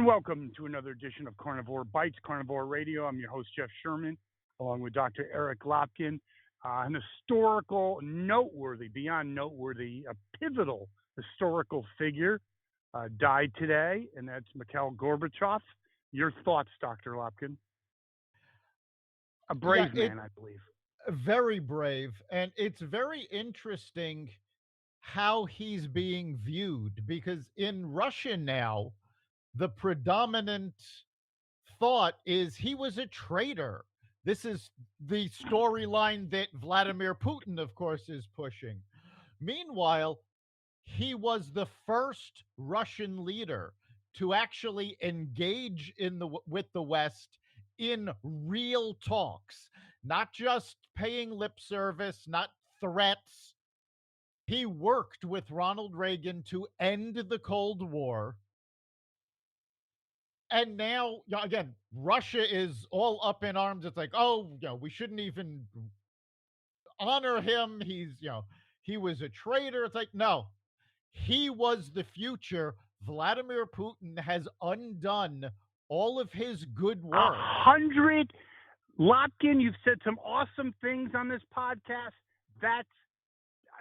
And welcome to another edition of Carnivore Bites, Carnivore Radio. I'm your host, Jeff Sherman, along with Dr. Eric Lopkin. An historical, noteworthy, beyond noteworthy, a pivotal historical figure died today, and that's Mikhail Gorbachev. Your thoughts, Dr. Lopkin? A brave man, I believe. Very brave. And it's very interesting how he's being viewed, because in Russia now, the predominant thought is he was a traitor. This is the storyline that Vladimir Putin, of course, is pushing. Meanwhile, he was the first Russian leader to actually engage with the West in real talks, not just paying lip service, not threats. He worked with Ronald Reagan to end the Cold War. And now, again, Russia is all up in arms. It's like, oh, we shouldn't even honor him. He was a traitor. It's like, no, he was the future. Vladimir Putin has undone all of his good work. 100. Lopkin, you've said some awesome things on this podcast.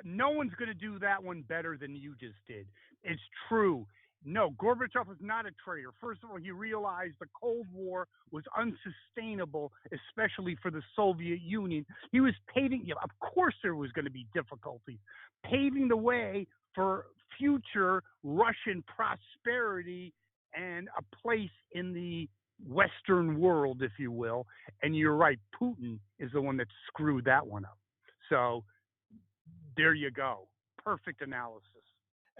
No one's going to do that one better than you just did. It's true. No, Gorbachev was not a traitor. First of all, he realized the Cold War was unsustainable, especially for the Soviet Union. He was paving, of course there was going to be difficulties, paving the way for future Russian prosperity and a place in the Western world, if you will. And you're right, Putin is the one that screwed that one up. So there you go. Perfect analysis.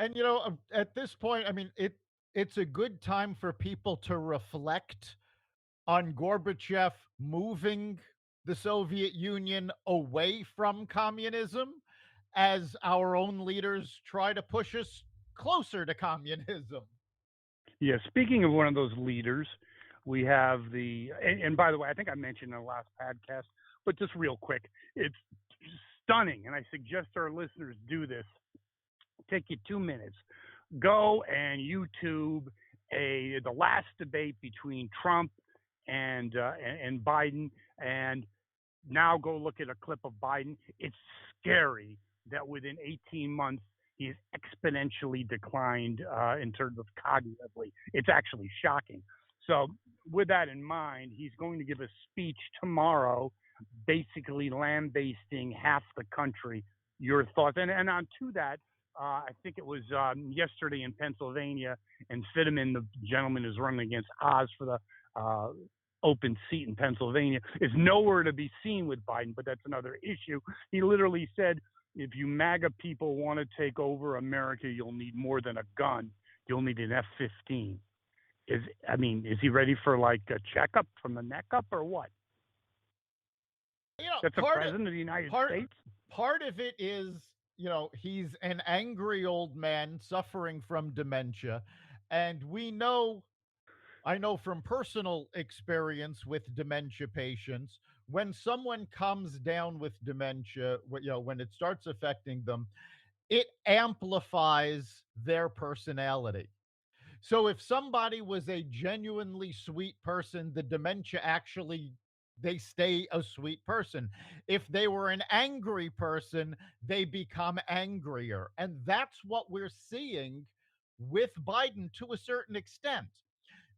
And, at this point, I mean, it's a good time for people to reflect on Gorbachev moving the Soviet Union away from communism as our own leaders try to push us closer to communism. Yeah, speaking of one of those leaders, we have and by the way, I think I mentioned in the last podcast, but just real quick, it's stunning, and I suggest our listeners do this. Take you 2 minutes. Go and YouTube the last debate between Trump and Biden, and now go look at a clip of Biden. It's scary that within 18 months he's exponentially declined in terms of cognitively. It's actually shocking. So with that in mind, he's going to give a speech tomorrow, basically lambasting half the country. Your thoughts? And on to that, I think it was yesterday in Pennsylvania, and Fitterman, the gentleman who's running against Oz for the open seat in Pennsylvania, is nowhere to be seen with Biden, but that's another issue. He literally said, if you MAGA people want to take over America, you'll need more than a gun. You'll need an F-15. Is he ready for like a checkup from the neck up or what? That's the president of the United States? Part of it is, he's an angry old man suffering from dementia. And I know from personal experience with dementia patients, when someone comes down with dementia, when it starts affecting them, it amplifies their personality. So if somebody was a genuinely sweet person, the dementia actually, they stay a sweet person. If they were an angry person, they become angrier. And that's what we're seeing with Biden to a certain extent.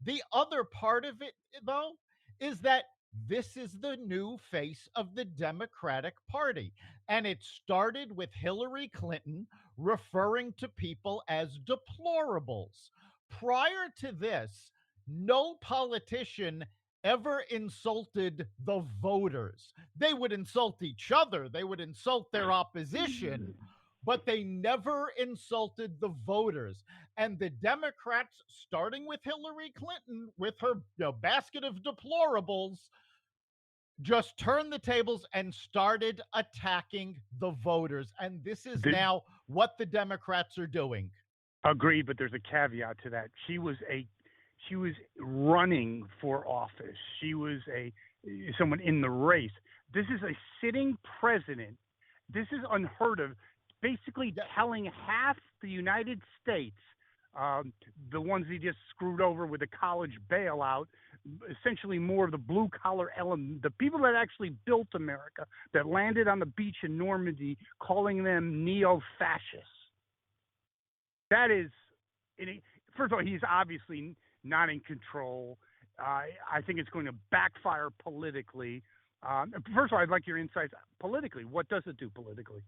The other part of it, though, is that this is the new face of the Democratic Party. And it started with Hillary Clinton referring to people as deplorables. Prior to this, no politician ever insulted the voters. They would insult each other, they would insult their opposition, but they never insulted the voters. And the Democrats, starting with Hillary Clinton with her basket of deplorables, just turned the tables and started attacking the voters. And this is now what the Democrats are doing. Agreed, but there's a caveat to that. She was running for office. She was someone in the race. This is a sitting president. This is unheard of. Basically telling half the United States the ones he just screwed over with the college bailout, essentially more of the blue collar element, the people that actually built America, that landed on the beach in Normandy, calling them neo fascists. That is, first of all, he's obviously not in control. I think it's going to backfire politically. First of all, I'd like your insights politically. What does it do politically?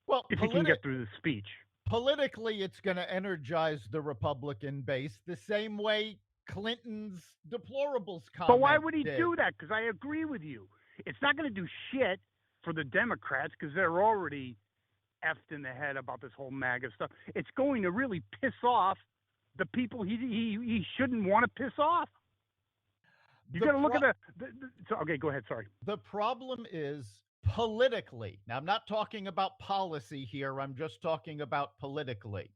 Well, If he can get through the speech. Politically, it's going to energize the Republican base the same way Clinton's deplorables comment But why would he did. do that? Because I agree with you. It's not going to do shit for the Democrats because they're already effed in the head about this whole MAGA stuff. It's going to really piss off the people he shouldn't want to piss off. You got to look at okay, go ahead. Sorry. The problem is politically. Now, I'm not talking about policy here. I'm just talking about politically.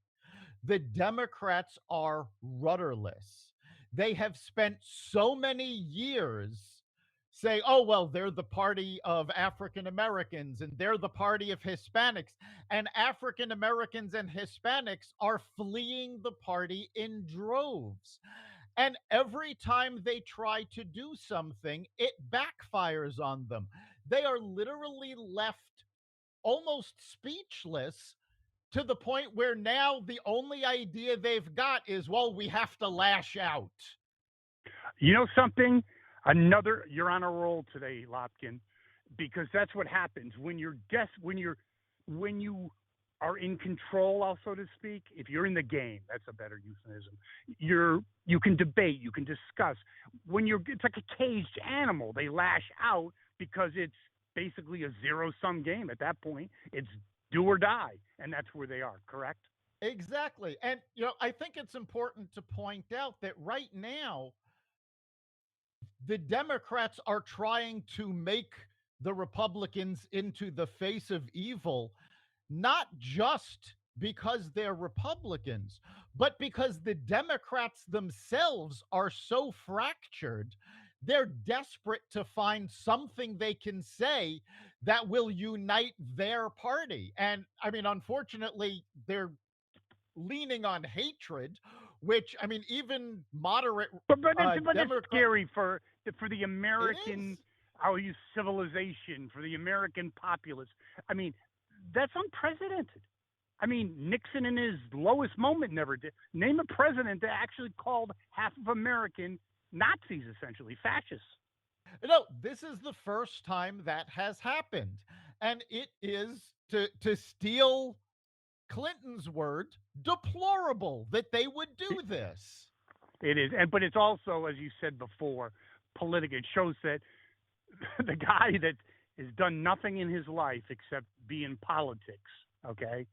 The Democrats are rudderless. They have spent so many years saying, oh, well, they're the party of African Americans and they're the party of Hispanics. And African Americans and Hispanics are fleeing the party in droves. And every time they try to do something, it backfires on them. They are literally left almost speechless to the point where now the only idea they've got is, well, we have to lash out. You know something? You're on a roll today, Lopkin, because that's what happens when you are in control, so to speak. If you're in the game, that's a better euphemism. You can debate, you can discuss. It's like a caged animal. They lash out because it's basically a zero-sum game at that point. It's do or die, and that's where they are. Correct? Exactly. And I think it's important to point out that right now the Democrats are trying to make the Republicans into the face of evil, not just because they're Republicans, but because the Democrats themselves are so fractured. They're desperate to find something they can say that will unite their party. And I mean, unfortunately, they're leaning on hatred, which, I mean, even moderate but it's scary for the American, I'll use civilization, for the American populace. I mean, that's unprecedented. I mean, Nixon in his lowest moment never did. Name a president that actually called half of American Nazis, essentially, fascists. No, this is the first time that has happened. And it is, to steal Clinton's word, deplorable that they would do this. It is. But it's also, as you said before, political. It shows that the guy that has done nothing in his life except be in politics, okay?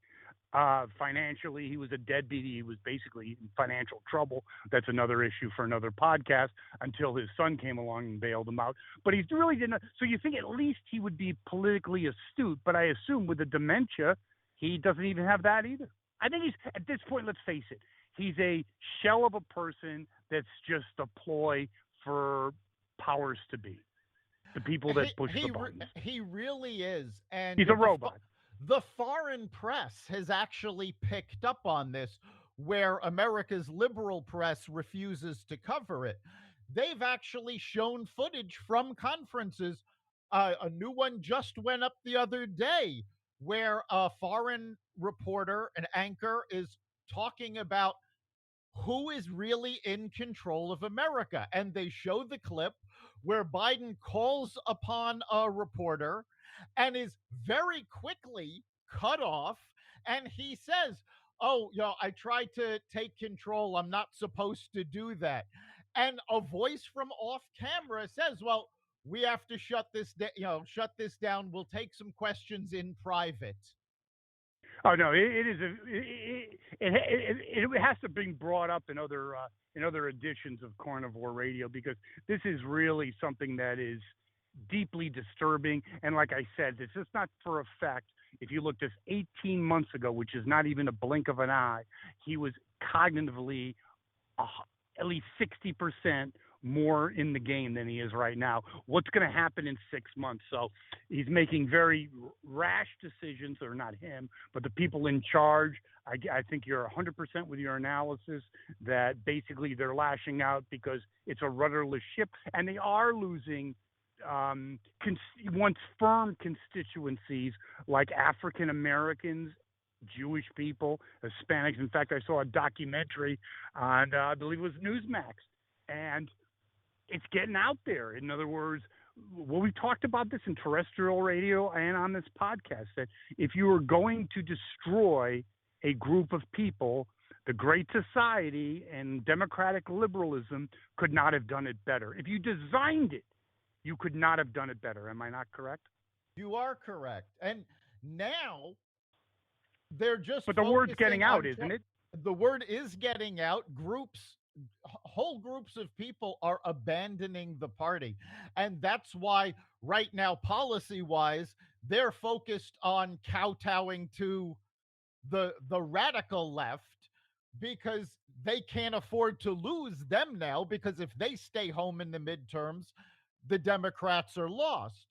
Financially, he was a deadbeat. He was basically in financial trouble. That's another issue for another podcast until his son came along and bailed him out. But he really didn't. So you think at least he would be politically astute. But I assume with the dementia, he doesn't even have that either. I think he's, at this point, let's face it, he's a shell of a person that's just a ploy for powers to be. The people that push the buttons. He really is. And he's a robot. The foreign press has actually picked up on this, where America's liberal press refuses to cover it. They've actually shown footage from conferences. A new one just went up the other day where a foreign reporter, an anchor, is talking about who is really in control of America. And they show the clip where Biden calls upon a reporter and is very quickly cut off. And he says, oh, I tried to take control. I'm not supposed to do that. And a voice from off camera says, well, we have to shut this down. We'll take some questions in private. Oh no, it has to be brought up in other editions of Carnivore Radio, because this is really something that is deeply disturbing. And like I said, this is not for effect. If you look just 18 months ago, which is not even a blink of an eye, he was cognitively at least 60% more in the game than he is right now. What's going to happen in 6 months? So he's making very rash decisions, or not him, but the people in charge. I think you're 100% with your analysis that basically they're lashing out because it's a rudderless ship, and they are losing once firm constituencies like African Americans, Jewish people, Hispanics. In fact, I saw a documentary on, I believe it was Newsmax, and it's getting out there. In other words, well, we talked about this in terrestrial radio and on this podcast, that if you were going to destroy a group of people, the Great Society and democratic liberalism could not have done it better. If you designed it, you could not have done it better. Am I not correct? You are correct. And now they're just But the word's focusing getting out, on isn't it? the word is getting out. Whole groups of people are abandoning the party. And that's why right now, policy wise, they're focused on kowtowing to the radical left, because they can't afford to lose them now, because if they stay home in the midterms, the Democrats are lost.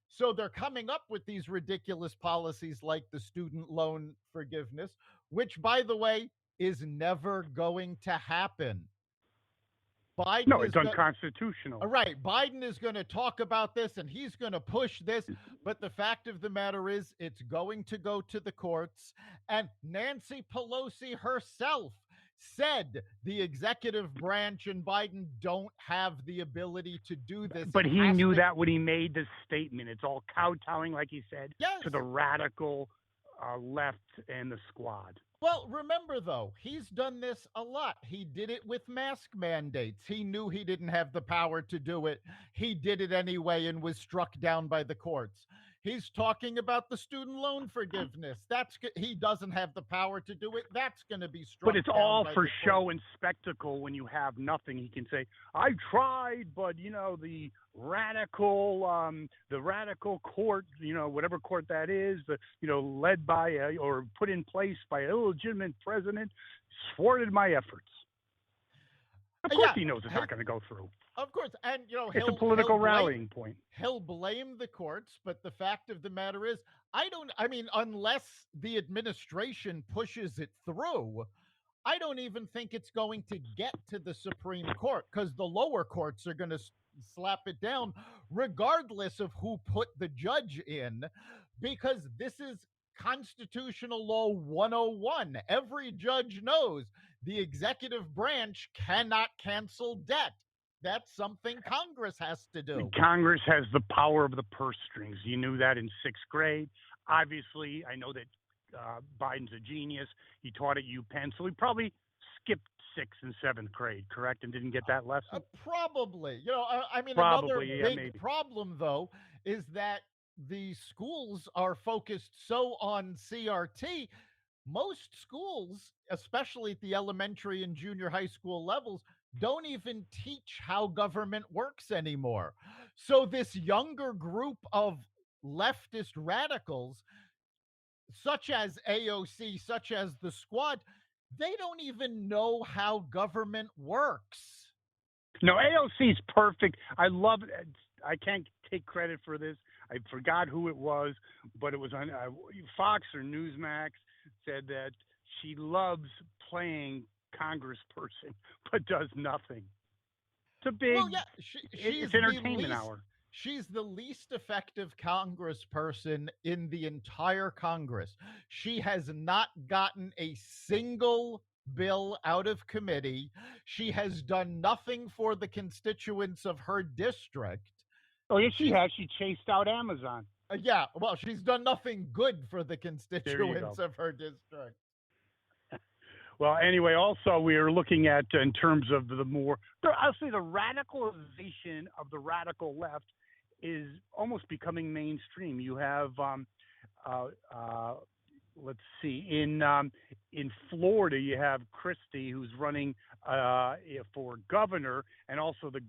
So they're coming up with these ridiculous policies like the student loan forgiveness, which, by the way, is never going to happen. Biden No, is it's unconstitutional. right. Biden is going to talk about this and he's going to push this. But the fact of the matter is, it's going to go to the courts. And Nancy Pelosi herself said the executive branch and Biden don't have the ability to do this. But he knew that when he made this statement. It's all kowtowing, like he said, yes, to the radical left and the squad. Well, remember, though, he's done this a lot. He did it with mask mandates. He knew he didn't have the power to do it. He did it anyway and was struck down by the courts. He's talking about the student loan forgiveness. He doesn't have the power to do it. That's going to be struck down. But it's all for show and spectacle. When you have nothing, he can say, "I tried, but the radical court, whatever court that is, led by or put in place by an illegitimate president, thwarted my efforts." Of course, he knows it's not going to go through. Of course, and it's a political rallying point. He'll blame the courts, but the fact of the matter is, unless the administration pushes it through, I don't even think it's going to get to the Supreme Court, because the lower courts are going to slap it down, regardless of who put the judge in, because this is Constitutional Law 101. Every judge knows the executive branch cannot cancel debt. That's something Congress has to do. Congress has the power of the purse strings. You knew that in 6th grade. Obviously, I know that Biden's a genius. He taught at UPenn, so he probably skipped 6th and 7th grade, correct, and didn't get that lesson? Probably. Probably, another big maybe. problem, though, is that the schools are focused so on CRT. Most schools, especially at the elementary and junior high school levels, don't even teach how government works anymore. So this younger group of leftist radicals, such as AOC, such as the squad, they don't even know how government works. No, AOC's perfect. I love it. I can't take credit for this. I forgot who it was, but it was on Fox or Newsmax, said that she loves playing congressperson, but does nothing. It's a big, it's entertainment hour. She's the least effective congressperson in the entire Congress. She has not gotten a single bill out of committee. She has done nothing for the constituents of her district. Oh, yes, she has. She chased out Amazon. Yeah, well, she's done nothing good for the constituents of her district. Well, anyway, also we are looking at, in terms of I'll say the radicalization of the radical left is almost becoming mainstream. You have, let's see, in Florida, you have Christie, who's running for governor, and also the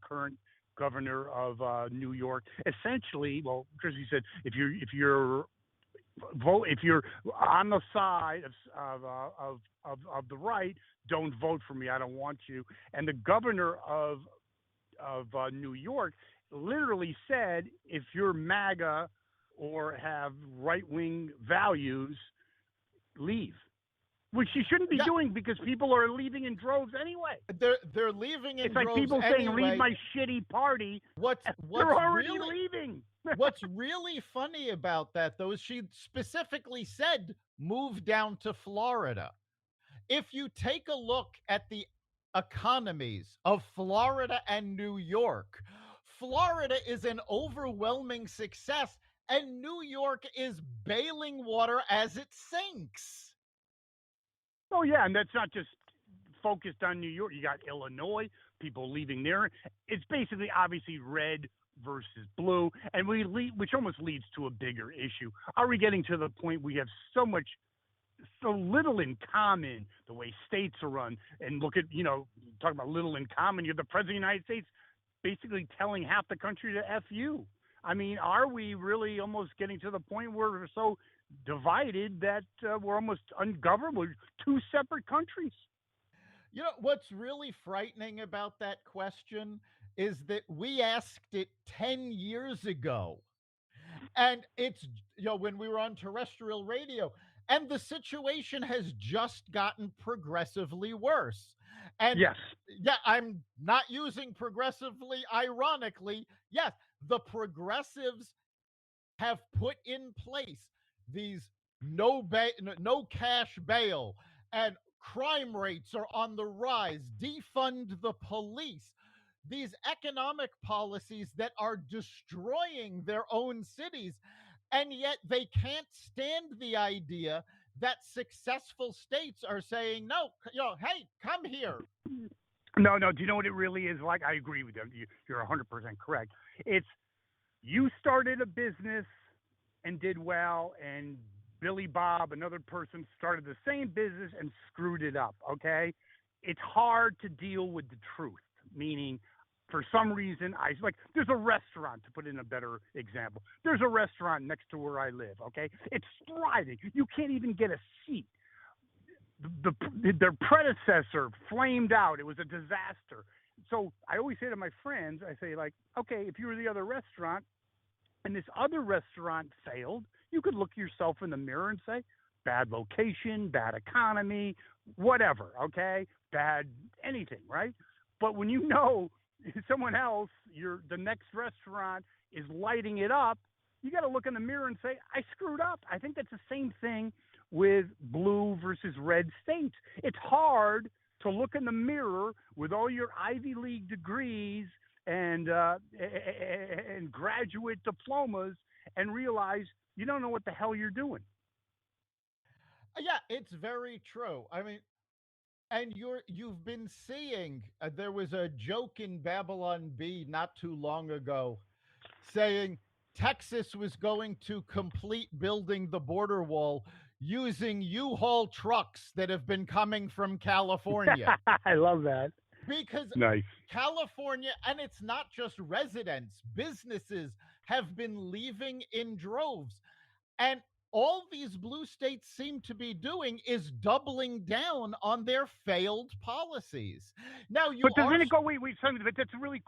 current governor of New York. Essentially, well, Christie said, if you're vote if you're on the side of the right. Don't vote for me. I don't want you. And the governor of New York literally said, if you're MAGA or have right wing values, leave. Which you shouldn't be Yeah, doing because people are leaving in droves anyway. they're leaving in It's like droves people saying, "Leave anyway. my shitty party." What's They're already really leaving. what's really funny about that, though, is she specifically said move down to Florida. If you take a look at the economies of Florida and New York, Florida is an overwhelming success, and New York is bailing water as it sinks. Oh yeah, and that's not just focused on New York. You got Illinois, people leaving there. It's basically obviously red versus blue, and which almost leads to a bigger issue. Are we getting to the point we have so little in common the way states are run? And look at, talking about little in common, you're the president of the United States basically telling half the country to F you. I mean, are we really almost getting to the point where we're so divided that we're almost ungovernable? We're two separate countries. You know, what's really frightening about that question is that we asked it 10 years ago. And it's, when we were on terrestrial radio, and the situation has just gotten progressively worse. And Yes. yeah, I'm not using progressively ironically. Yes, the progressives have put in place these no cash bail, and crime rates are on the rise, defund the police, these economic policies that are destroying their own cities, and yet they can't stand the idea that successful states are saying, no, hey, come here. No. Do you know what it really is like? I agree with you. You're 100% correct. It's you started a business and did well, and Billy Bob, another person, started the same business and screwed it up. Okay, it's hard to deal with the truth. Meaning, for some reason, there's a restaurant, to put in a better example. There's a restaurant next to where I live. Okay, it's thriving. You can't even get a seat. Their predecessor flamed out. It was a disaster. So I always say to my friends, I say, okay, if you were the other restaurant and this other restaurant failed, you could look yourself in the mirror and say, bad location, bad economy, whatever, okay? Bad anything, right? But when you know someone else, the next restaurant is lighting it up, you got to look in the mirror and say, I screwed up. I think that's the same thing with blue versus red states. It's hard to look in the mirror with all your Ivy League degrees and graduate diplomas and realize you don't know what the hell you're doing. Yeah, it's very true. I mean, and you've been seeing, there was a joke in Babylon B not too long ago saying Texas was going to complete building the border wall using U-Haul trucks that have been coming from California. I love that. Because nice. California, and it's not just residents, businesses have been leaving in droves. And all these blue states seem to be doing is doubling down on their failed policies. Now, but doesn't it go? Wait, something. But that's really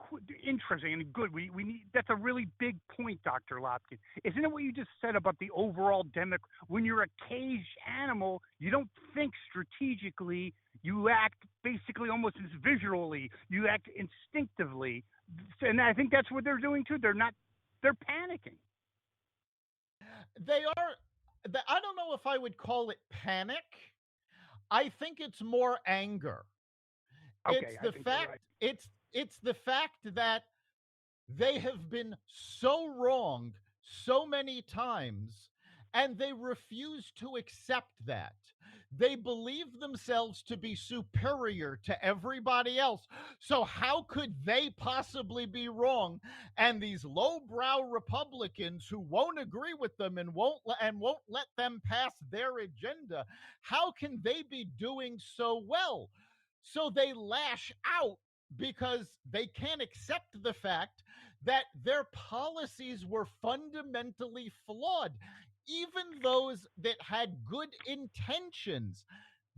interesting and good. We need. That's a really big point, Dr. Lopkin. Isn't it what you just said about the overall when you're a caged animal, you don't think strategically. You act basically almost visually. You act instinctively, and I think that's what they're doing too. They're panicking. They are. I don't know if I would call it panic. I think it's more anger. Okay, it's the fact. Right. It's the fact that they have been so wronged so many times, and they refuse to accept that. They believe themselves to be superior to everybody else. So how could they possibly be wrong? And these lowbrow Republicans who won't agree with them and won't let them pass their agenda, how can they be doing so well? So they lash out because they can't accept the fact that their policies were fundamentally flawed. even those that had good intentions,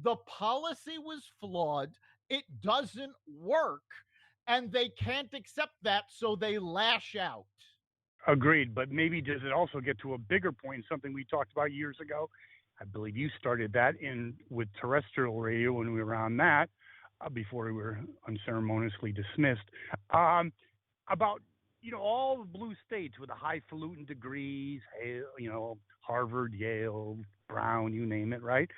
the policy was flawed, it doesn't work, and they can't accept that, so they lash out. Agreed, but maybe does it also get to a bigger point, something we talked about years ago? I believe you started that in with terrestrial radio when we were on that, before we were unceremoniously dismissed. About all the blue states with the highfalutin degrees, Harvard, Yale, Brown, you name it, right?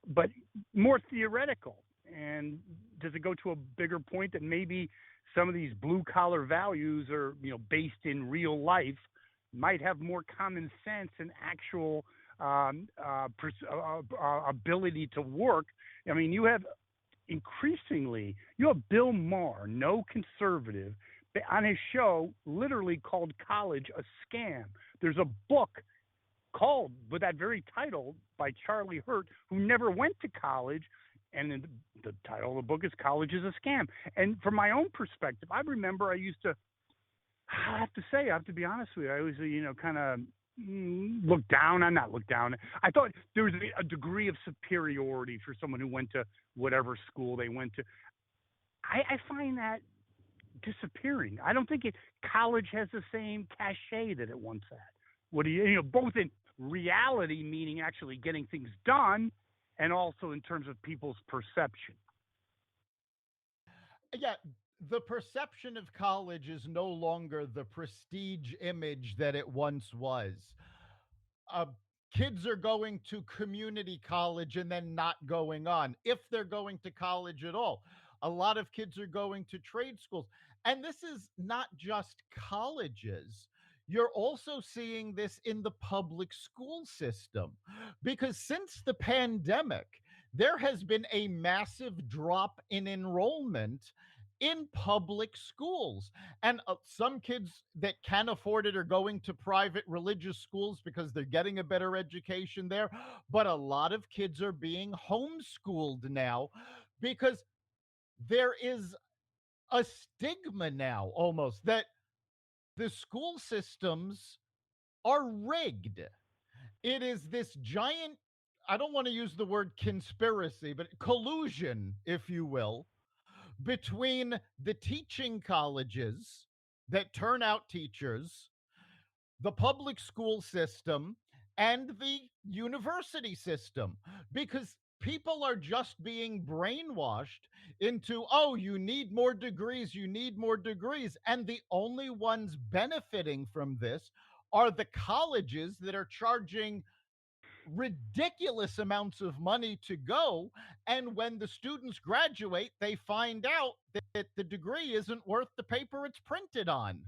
But more theoretical. And does it go to a bigger point that maybe some of these blue collar values are based in real life, might have more common sense and actual ability to work? I mean, you have Bill Maher, no conservative, on his show literally called college a scam. There's a book called with that very title by Charlie Hurt, who never went to college, and the title of the book is College is a Scam. And from my own perspective, I remember I have to be honest with you, I always kind of look down. I'm not look down. I thought there was a degree of superiority for someone who went to whatever school they went to. I find that disappearing. I don't think college has the same cachet that it once had. What do both in reality, meaning actually getting things done, and also in terms of people's perception. Yeah, the perception of college is no longer the prestige image that it once was. Uh, Kids are going to community college and then not going on, if they're going to college at all. A lot of kids are going to trade schools. And this is not just colleges. You're also seeing this in the public school system, because since the pandemic, there has been a massive drop in enrollment in public schools. And some kids that can afford it are going to private religious schools because they're getting a better education there. But a lot of kids are being homeschooled now because there is a stigma now almost that the school systems are rigged. It is this giant, I don't want to use the word conspiracy, but collusion, if you will, between the teaching colleges that turn out teachers, the public school system, and the university system, because people are just being brainwashed into, oh, you need more degrees. And the only ones benefiting from this are the colleges that are charging ridiculous amounts of money to go. And when the students graduate, they find out that the degree isn't worth the paper it's printed on.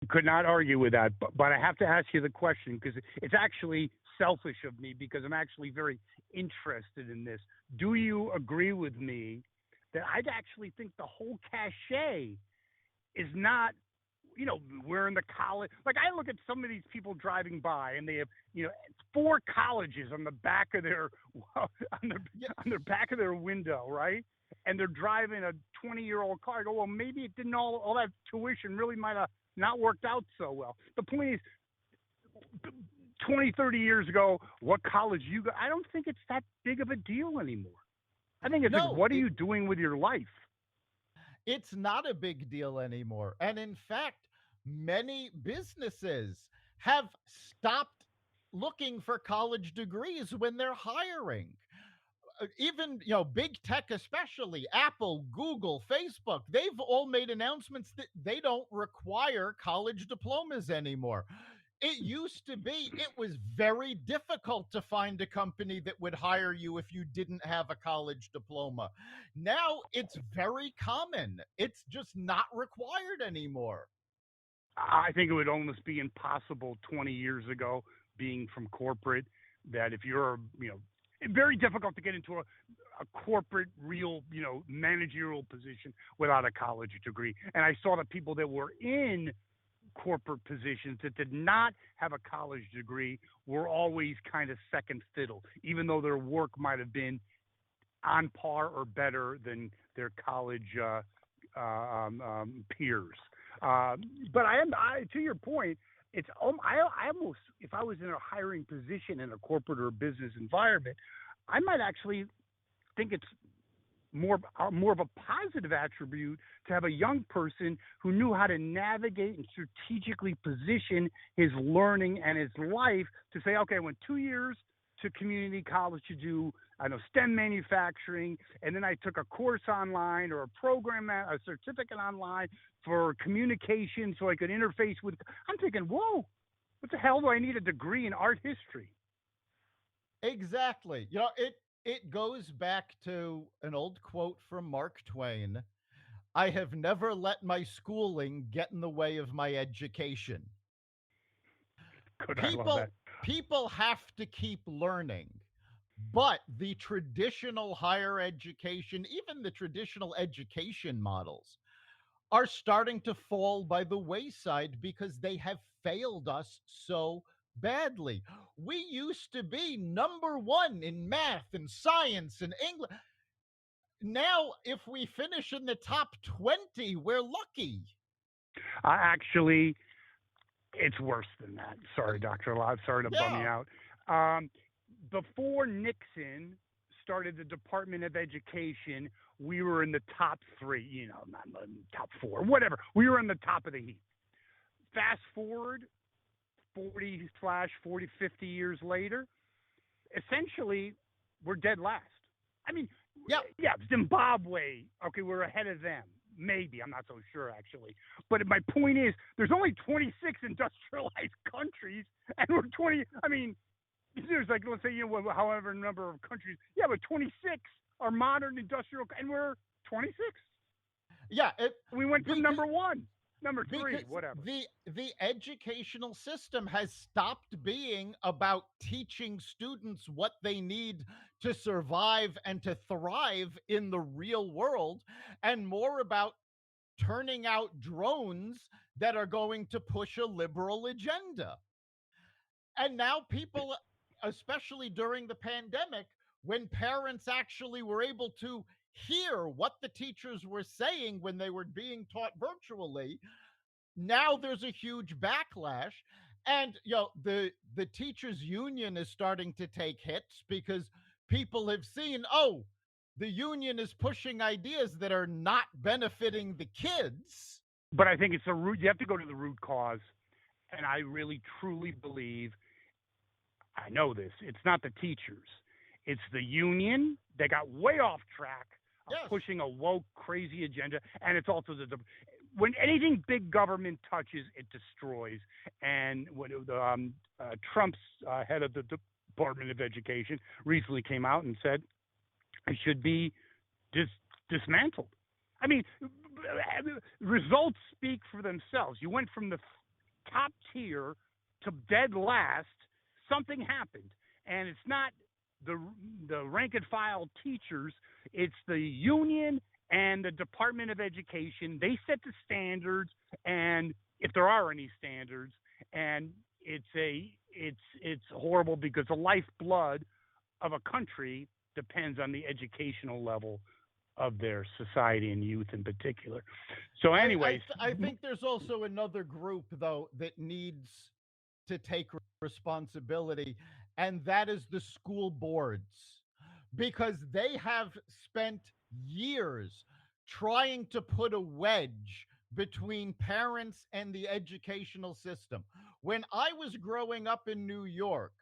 Could not argue with that, but I have to ask you the question because it's actually selfish of me, because I'm actually very interested in this. Do you agree with me that I'd actually think the whole cachet is not, we're in the college. Like, I look at some of these people driving by, and they have, 4 colleges on the back of their on their back of their window, right? And they're driving a 20-year-old car. I go, well, maybe it didn't all that tuition really might have not worked out so well. The point is, 20, 30 years ago, what college you got, I don't think it's that big of a deal anymore. I think it's like, what are you doing with your life? It's not a big deal anymore. And in fact, many businesses have stopped looking for college degrees when they're hiring. Even, big tech, especially Apple, Google, Facebook, they've all made announcements that they don't require college diplomas anymore. It used to be, it was very difficult to find a company that would hire you if you didn't have a college diploma. Now it's very common. It's just not required anymore. I think it would almost be impossible 20 years ago, being from corporate, that if you're, very difficult to get into a corporate, real, managerial position without a college degree. And I saw the people that were in corporate positions that did not have a college degree were always kind of second fiddle, even though their work might have been on par or better than their college peers. But to your point, I almost, if I was in a hiring position in a corporate or business environment, I might actually think it's more of a positive attribute to have a young person who knew how to navigate and strategically position his learning and his life to say, okay, I went 2 years to community college to do, I know, STEM manufacturing, and then I took a course online or a program, a certificate online for communication so I could interface with. I'm thinking, whoa, what the hell do I need a degree in art history? Exactly. It goes back to an old quote from Mark Twain. I have never let my schooling get in the way of my education. Good, I love that. People have to keep learning. But the traditional higher education, even the traditional education models, are starting to fall by the wayside because they have failed us so badly. We used to be number one in math and science and English. Now, if we finish in the top 20, we're lucky. Actually, it's worse than that. Sorry, Dr. Lott. Sorry to bum you Yeah. out. Um, Before Nixon started the Department of Education, we were in the top three, not in the top four, whatever. We were in the top of the heap. Fast forward 40 slash 40, 50 years later, essentially, we're dead last. I mean, Yep. yeah, Zimbabwe, okay, we're ahead of them. Maybe, I'm not so sure actually. But my point is, there's only 26 industrialized countries, and we're 20. I mean, there's like, let's say, however number of countries. Yeah, but 26 are modern industrial, and we're 26. Yeah, We went from because number one, number three, because whatever. the educational system has stopped being about teaching students what they need to survive and to thrive in the real world, and more about turning out drones that are going to push a liberal agenda. And now people, especially during the pandemic, when parents actually were able to hear what the teachers were saying when they were being taught virtually, now there's a huge backlash. And the teachers union is starting to take hits because people have seen, oh, the union is pushing ideas that are not benefiting the kids. But I think it's the root. You have to go to the root cause, and I really truly believe, I know this. It's not the teachers. It's the union. They got way off track of Yes. pushing a woke, crazy agenda, and it's also when anything big government touches, it destroys. And when Trump's head of the Department of Education recently came out and said it should be dismantled. I mean, results speak for themselves. You went from the top tier to dead last. Something happened, and it's not the rank and file teachers. It's the union and the Department of Education. They set the standards, and if there are any standards, and it's horrible because the lifeblood of a country depends on the educational level of their society and youth in particular. So, anyways, I think there's also another group though that needs to take responsibility, and that is the school boards, because they have spent years trying to put a wedge between parents and the educational system. When I was growing up in New York,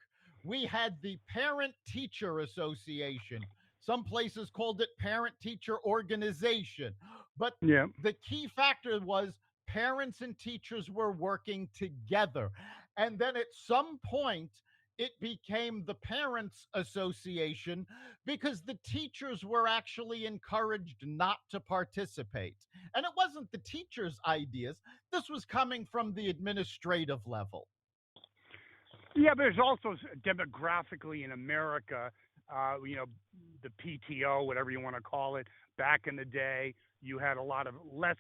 we had the Parent Teacher Association. Some places called it Parent Teacher Organization. But yeah. the key factor was parents and teachers were working together. And then at some point, it became the Parents Association because the teachers were actually encouraged not to participate. And it wasn't the teachers' ideas, this was coming from the administrative level. Yeah, but there's also demographically in America, the PTO, whatever you want to call it. Back in the day, you had a lot of less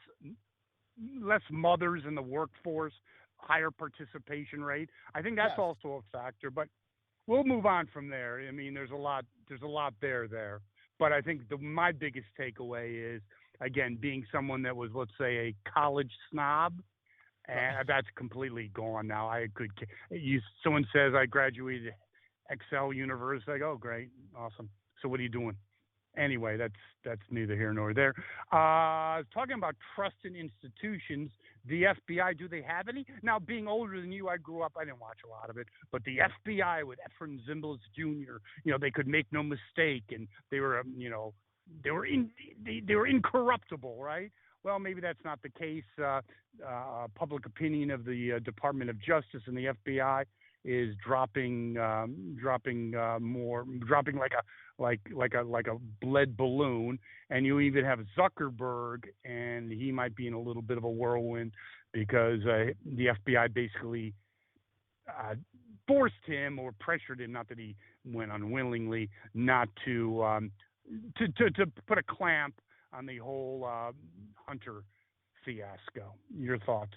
mothers in the workforce, higher participation rate. I think that's Yes. also a factor. But we'll move on from there. I mean, there's a lot there. But I think my biggest takeaway is, again, being someone that was, let's say, a college snob. Uh, and that's completely gone now. Someone says I graduated Excel University. I go, oh, great, awesome. So what are you doing? Anyway, that's neither here nor there. Talking about trust in institutions, the FBI, do they have any? Now, being older than you, I grew up. I didn't watch a lot of it, but the FBI with Efren Zimbalist Jr., they could make no mistake, and they were they were incorruptible, right? Well, maybe that's not the case. Public opinion of the Department of Justice and the FBI is dropping like a lead balloon, and you even have Zuckerberg, and he might be in a little bit of a whirlwind because the FBI basically uh, forced him or pressured him, not that he went unwillingly, not to put a clamp on the whole Hunter fiasco. Your thoughts?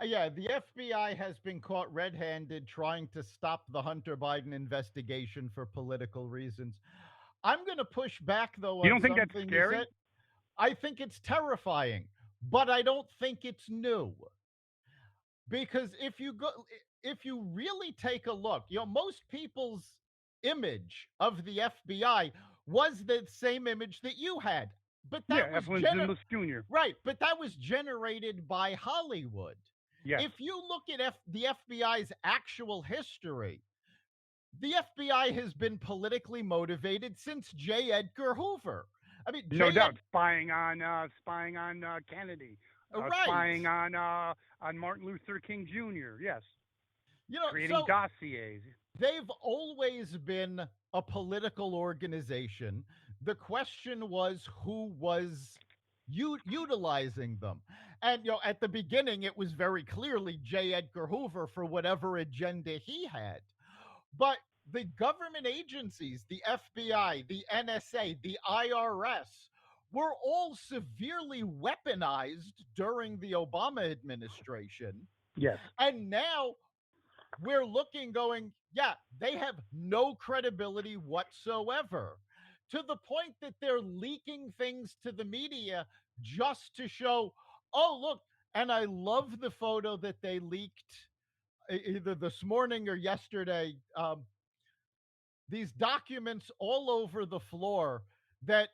yeah, the FBI has been caught red handed trying to stop the Hunter Biden investigation for political reasons. I'm going to push back, though, You on don't think that's something you scary? said. I think it's terrifying, but I don't think it's new. Because if you really take a look, most people's image of the FBI was the same image that you had. But that Yeah, was Eflin Zimbalist Jr. right, but that was generated by Hollywood. Yes, If you look at the FBI's actual history, the FBI has been politically motivated since J. Edgar Hoover. I mean, no doubt. Spying on Kennedy, right. spying on Martin Luther King Jr. Yes, creating So dossiers. they've always been a political organization. The question was who was utilizing them. And at the beginning, it was very clearly J. Edgar Hoover for whatever agenda he had. But the government agencies, the FBI, the NSA, the IRS, were all severely weaponized during the Obama administration. Yes. And now we're looking, going, yeah, they have no credibility whatsoever, to the point that they're leaking things to the media just to show, oh, look. And I love the photo that they leaked either this morning or yesterday. These documents all over the floor that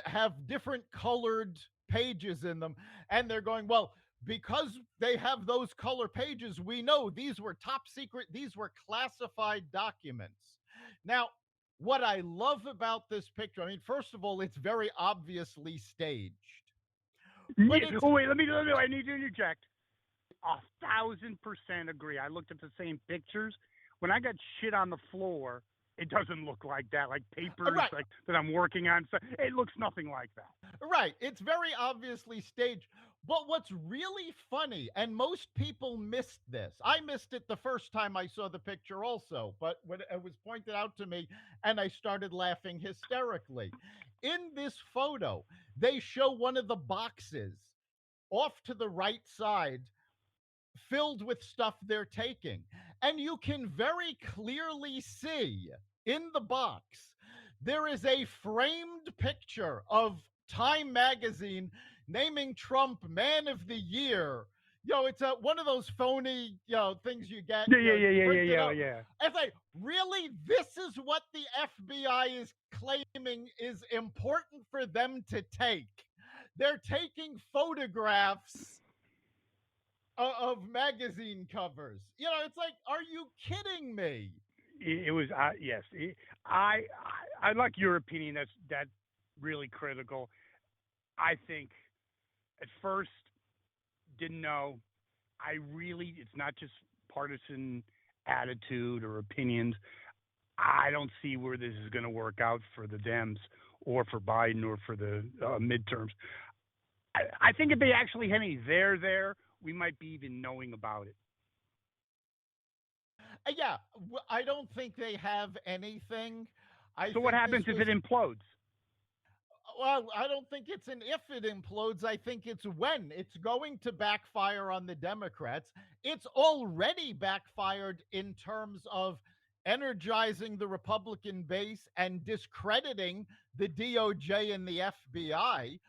have different colored pages in them. And they're going, well, because they have those color pages, we know these were top secret, these were classified documents. Now, what I love about this picture, I mean, first of all, it's very obviously staged, but it's Oh wait, let me. I need to interject. 1,000% agree. I looked at the same pictures. When I got shit on the floor, it doesn't look like that. Like papers, right. like that I'm working on. So it looks nothing like that. Right. It's very obviously staged. But what's really funny, and most people missed this, I missed it the first time I saw the picture also, but when it was pointed out to me, and I started laughing hysterically. In this photo, they show one of the boxes off to the right side filled with stuff they're taking. And you can very clearly see in the box, there is a framed picture of Time magazine naming Trump Man of the Year. It's one of those phony, things you get. Yeah, yeah, yeah, yeah, yeah, Printed yeah, out. yeah. It's like, really, this is what the FBI is claiming is important for them to take. They're taking photographs of magazine covers. It's like, are you kidding me? It was yes. I like your opinion. That's really critical. I think at first didn't know. It's not just partisan attitude or opinions. I don't see where this is going to work out for the Dems or for Biden or for the midterms. I think if they actually had any there, we might be even knowing about it. Yeah, I don't think they have anything. I So what think happens this if was it implodes? Well, I don't think it's an if it implodes. I think it's when. It's going to backfire on the Democrats. It's already backfired in terms of energizing the Republican base and discrediting the DOJ and the FBI.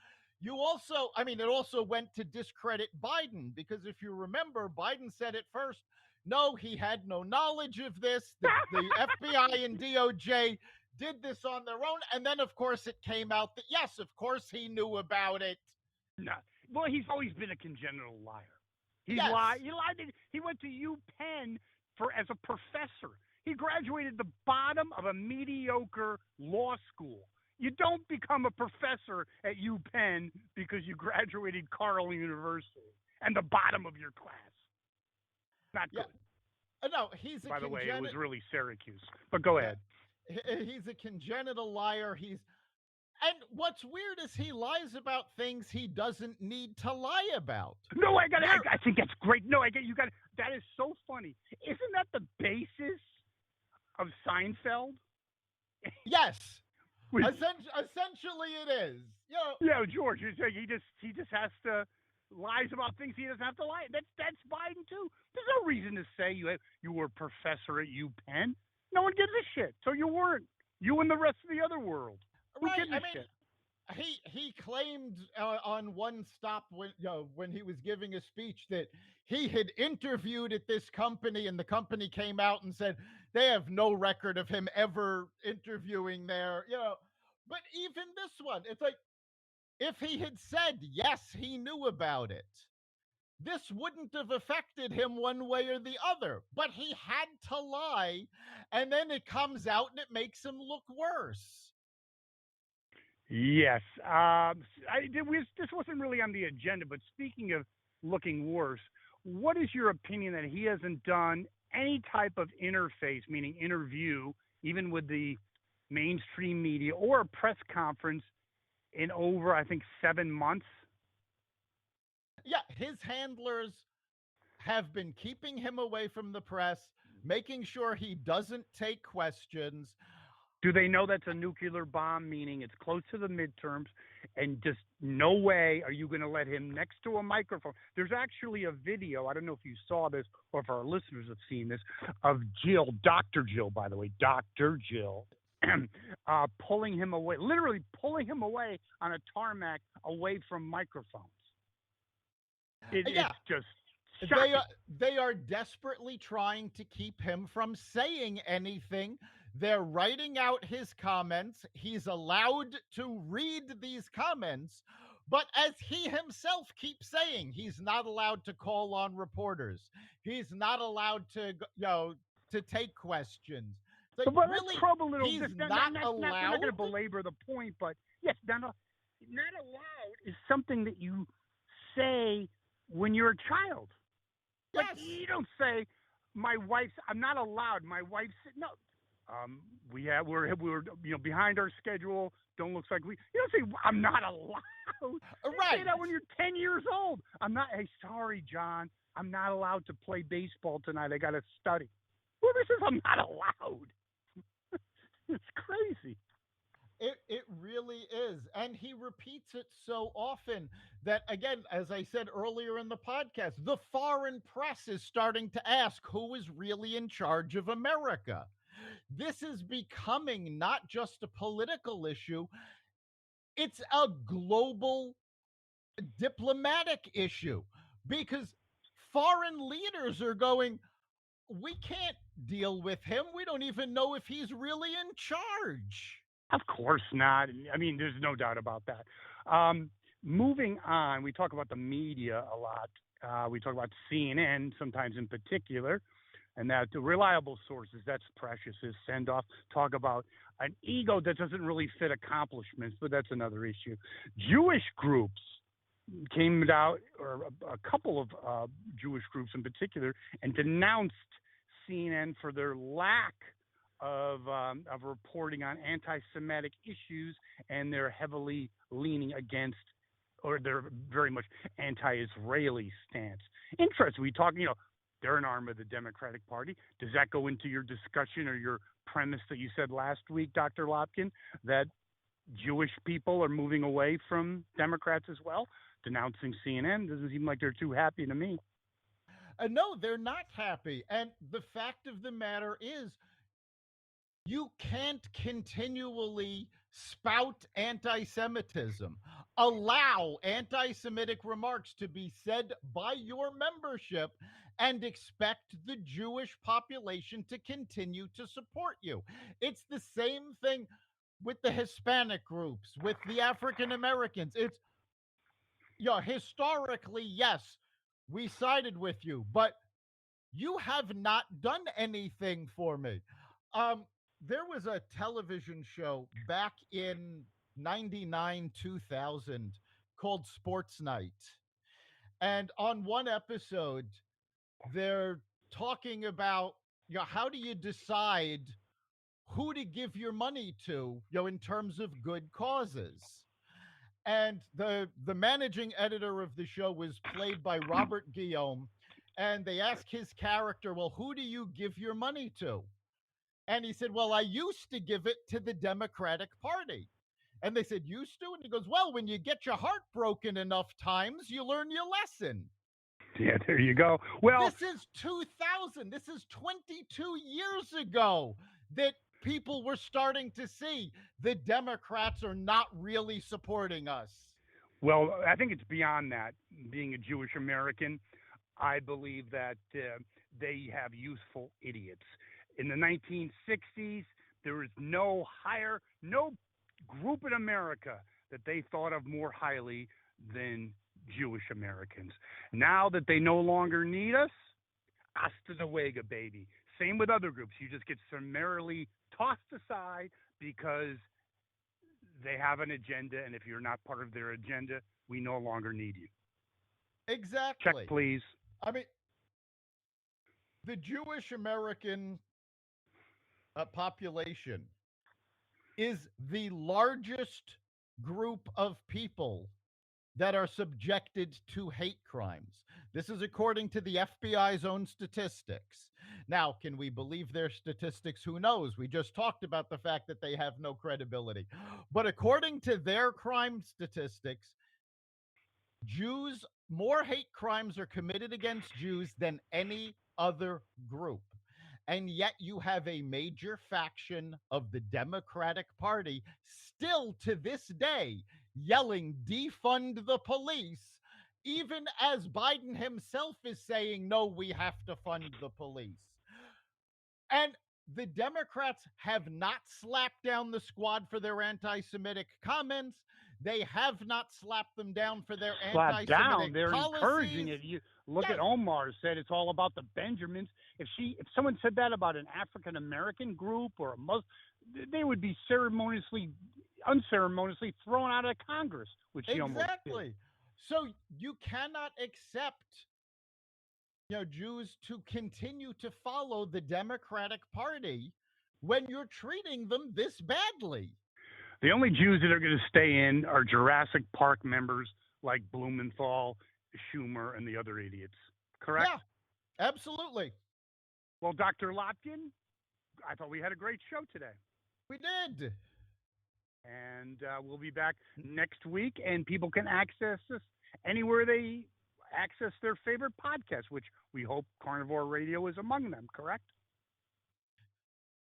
You also, I mean, it also went to discredit Biden because if you remember, Biden said at first, no, he had no knowledge of this. The FBI and DOJ did this on their own. And then, of course, it came out that, yes, of course, he knew about it. No. Well, he's always been a congenital liar. He Yes. lied. He lied. He went to UPenn as a professor. He graduated the bottom of a mediocre law school. You don't become a professor at UPenn because you graduated Carl University and the bottom of your class. Not good. Yeah. No, he's a By the way, it was really Syracuse. But go ahead. He's a congenital liar. And what's weird is he lies about things he doesn't need to lie about. No, I think that's great. No, that is so funny. Isn't that the basis of Seinfeld? Yes. Essentially it is. Yeah, George, he just has to lies about things he doesn't have to lie. That's Biden too. There's no reason to say you were a professor at UPenn. No one gives a shit. So you weren't. You and the rest of the other world. Right. I mean, he claimed on one stop when he was giving a speech that he had interviewed at this company, and the company came out and said they have no record of him ever interviewing there. But even this one, it's like if he had said yes, he knew about it, this wouldn't have affected him one way or the other. But he had to lie, and then it comes out and it makes him look worse. Yes. This wasn't really on the agenda, but speaking of looking worse, what is your opinion that he hasn't done any type of interface, meaning interview, even with the mainstream media or a press conference in over, I think, 7 months? Yeah, his handlers have been keeping him away from the press, making sure he doesn't take questions. Do they know that's a nuclear bomb, meaning it's close to the midterms, and just no way are you going to let him next to a microphone? There's actually a video, I don't know if you saw this or if our listeners have seen this, of Jill, Dr. Jill, by the way, Dr. Jill, pulling him away, literally pulling him away on a tarmac away from microphones. It's just shocking. They are desperately trying to keep him from saying anything. They're writing out his comments. He's allowed to read these comments, but as he himself keeps saying, he's not allowed to call on reporters. He's not allowed to take questions. But really, let's probe a little. He's not allowed. We're not going to belabor the point, but yes, not allowed is something that you say when you're a child. Yes. Like, you don't say, I'm not allowed. My wife's, no. We're behind our schedule. Don't look like you don't say I'm not allowed. Right. You say that when you're 10 years old. Hey, sorry, John. I'm not allowed to play baseball tonight. I got to study. Whoever says I'm not allowed? It's crazy. It really is. And he repeats it so often that, again, as I said earlier in the podcast, the foreign press is starting to ask who is really in charge of America. This is becoming not just a political issue, it's a global diplomatic issue because foreign leaders are going, we can't deal with him. We don't even know if he's really in charge. Of course not. I mean, there's no doubt about that. Moving on, we talk about the media a lot. We talk about CNN sometimes in particular, and that the reliable sources, that's precious, is send off. Talk about an ego that doesn't really fit accomplishments, but that's another issue. Jewish groups came out, or a couple of Jewish groups in particular, and denounced CNN for their lack of reporting on anti-Semitic issues, and they're heavily leaning against, or they're very much anti-Israeli stance. Interesting. We talk, they're an arm of the Democratic Party. Does that go into your discussion or your premise that you said last week, Dr. Lopkin, that Jewish people are moving away from Democrats as well, denouncing CNN? Doesn't seem like they're too happy to me. No, they're not happy. And the fact of the matter is, you can't continually spout anti-Semitism allow anti-Semitic remarks to be said by your membership and expect the Jewish population to continue to support you. It's the same thing with the Hispanic groups, with the African Americans. It's, historically, yes, we sided with you, but you have not done anything for me. Um, there was a television show back in 99, 2000 called Sports Night. And on one episode, they're talking about, how do you decide who to give your money to, in terms of good causes? And the managing editor of the show was played by Robert Guillaume. And they asked his character, well, who do you give your money to? And he said, well, I used to give it to the Democratic Party. And they said, used to? And he goes, well, when you get your heart broken enough times, you learn your lesson. Yeah, there you go. Well, this is 2000. This is 22 years ago that people were starting to see the Democrats are not really supporting us. Well, I think it's beyond that. Being a Jewish American, I believe that they have useful idiots. In the 1960s, there was no group in America that they thought of more highly than Jewish Americans. Now that they no longer need us, hasta luego, baby. Same with other groups. You just get summarily tossed aside because they have an agenda, and if you're not part of their agenda, we no longer need you. Exactly. Check, please. I mean, the Jewish American population is the largest group of people that are subjected to hate crimes. This is according to the FBI's own statistics. Now, can we believe their statistics? Who knows? We just talked about the fact that they have no credibility. But according to their crime statistics, more hate crimes are committed against Jews than any other group. And yet you have a major faction of the Democratic Party still to this day yelling, defund the police, even as Biden himself is saying, no, we have to fund the police. And the Democrats have not slapped down the squad for their anti-Semitic comments. They have not slapped them down for their anti-Semitic down. They're policies. Encouraging it. You look at Omar said it's all about the Benjamins. If someone said that about an African American group or a Muslim, they would be unceremoniously thrown out of Congress, which she almost did. So you cannot accept Jews to continue to follow the Democratic Party when you're treating them this badly. The only Jews that are going to stay in are Jurassic Park members like Blumenthal, Schumer, and the other idiots. Correct? Yeah, absolutely. Well, Dr. Lopkin, I thought we had a great show today. We did. And we'll be back next week, and people can access us anywhere they access their favorite podcast, which we hope Carnivore Radio is among them, correct?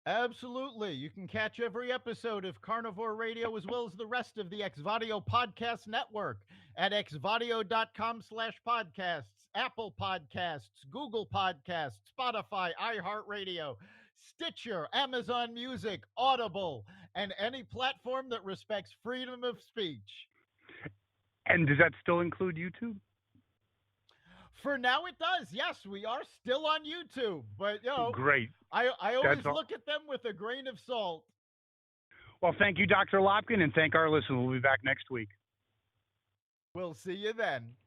Absolutely. You can catch every episode of Carnivore Radio as well as the rest of the Xvadio Podcast Network at xvadio.com/podcasts, Apple Podcasts, Google Podcasts, Spotify, iHeartRadio, Stitcher, Amazon Music, Audible, and any platform that respects freedom of speech. And does that still include YouTube? For now, it does. Yes, we are still on YouTube, but great. I always look at them with a grain of salt. Well, thank you, Dr. Lopkin, and thank our listeners. We'll be back next week. We'll see you then.